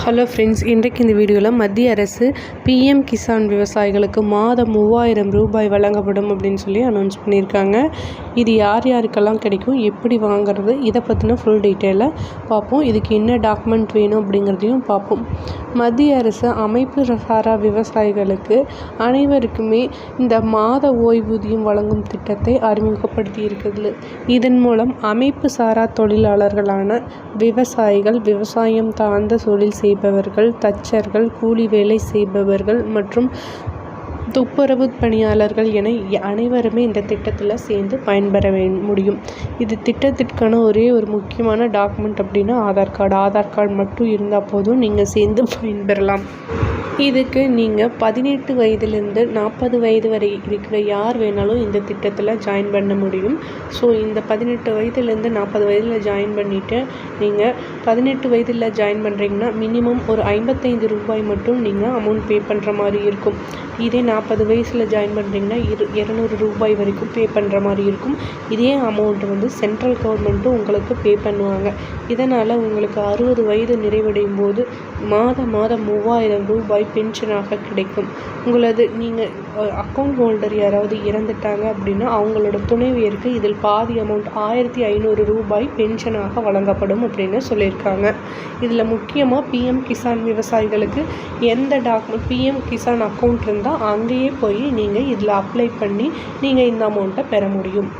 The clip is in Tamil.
ஹலோ ஃப்ரெண்ட்ஸ், இன்றைக்கு இந்த வீடியோவில் மத்திய அரசு பிஎம் கிசான் விவசாயிகளுக்கு மாதம் 3000 ரூபாய் வழங்கப்படும் அப்படின்னு சொல்லி அனௌன்ஸ் பண்ணியிருக்காங்க. இது யார் யாருக்கெல்லாம் கிடைக்கும், எப்படி வாங்குறது, இதை பற்றின ஃபுல் டீட்டெயிலை பார்ப்போம். இதுக்கு என்ன டாக்குமெண்ட் வேணும் அப்படிங்கிறதையும் பார்ப்போம். மத்திய அரசு அமைப்பு சாரா விவசாயிகளுக்கு அனைவருக்குமே இந்த மாத ஓய்வூதியம் வழங்கும் திட்டத்தை அறிமுகப்படுத்தி இருக்குது. இதன் மூலம் அமைப்பு சாரா தொழிலாளர்களான விவசாயிகள், விவசாயம் சார்ந்த தொழில் செய்பவர்கள், தச்சர்கள், கூலி வேலை செய்பவர்கள் மற்றும் துப்புரவு பணியாளர்கள் என அனைவருமே இந்த திட்டத்தில் சேர்ந்து பயன்பெற முடியும். இது திட்டத்திற்கான ஒரே ஒரு முக்கியமான டாக்குமெண்ட் அப்படின்னா ஆதார் கார்டு மட்டும் இருந்தால் போதும், நீங்கள் சேர்ந்து பயன்பெறலாம். இதுக்கு நீங்கள் 18 வயதிலிருந்து 40 வயது வரை இருக்கிற யார் வேணாலும் இந்த திட்டத்தில் ஜாயின் பண்ண முடியும். ஸோ இந்த 18 வயதுலேருந்து 40 வயதில் ஜாயின் பண்ணிவிட்டு நீங்கள் 18 வயதில் ஜாயின் பண்ணுறீங்கன்னா மினிமம் ஒரு 55 ரூபாய் மட்டும் நீங்கள் அமௌண்ட் பே பண்ணுற மாதிரி இருக்கும். இதே 40 வயசில் ஜாயின் பண்ணுறீங்கன்னா 200 ரூபாய் வரைக்கும் பே பண்ணுற மாதிரி இருக்கும். இதே அமௌண்ட் சென்ட்ரல் கவர்மெண்ட்டும் உங்களுக்கு பே பண்ணுவாங்க. இதனால் உங்களுக்கு 60 வயது நிறைவடையும் போது மாதம் 3000 ரூபாய் பென்ஷனாக கிடைக்கும். நீங்கள் அக்கௌண்ட் ஹோல்டர் யாராவது இறந்துட்டாங்க அப்படின்னா அவங்களோட துணைவியருக்கு இதில் பாதி அமௌண்ட் 1500 ரூபாய் பென்ஷனாக வழங்கப்படும் அப்படின்னு சொல்லியிருக்காங்க. இதில் முக்கியமாக பிஎம் கிசான் விவசாயிகளுக்கு எந்த டாக்குமெண்ட், பிஎம் கிசான் அக்கௌண்ட் இருந்தால் அங்கேயே போய் நீங்கள் இதில் அப்ளை பண்ணி நீங்கள் இந்த அமௌண்ட்டை பெற முடியும்.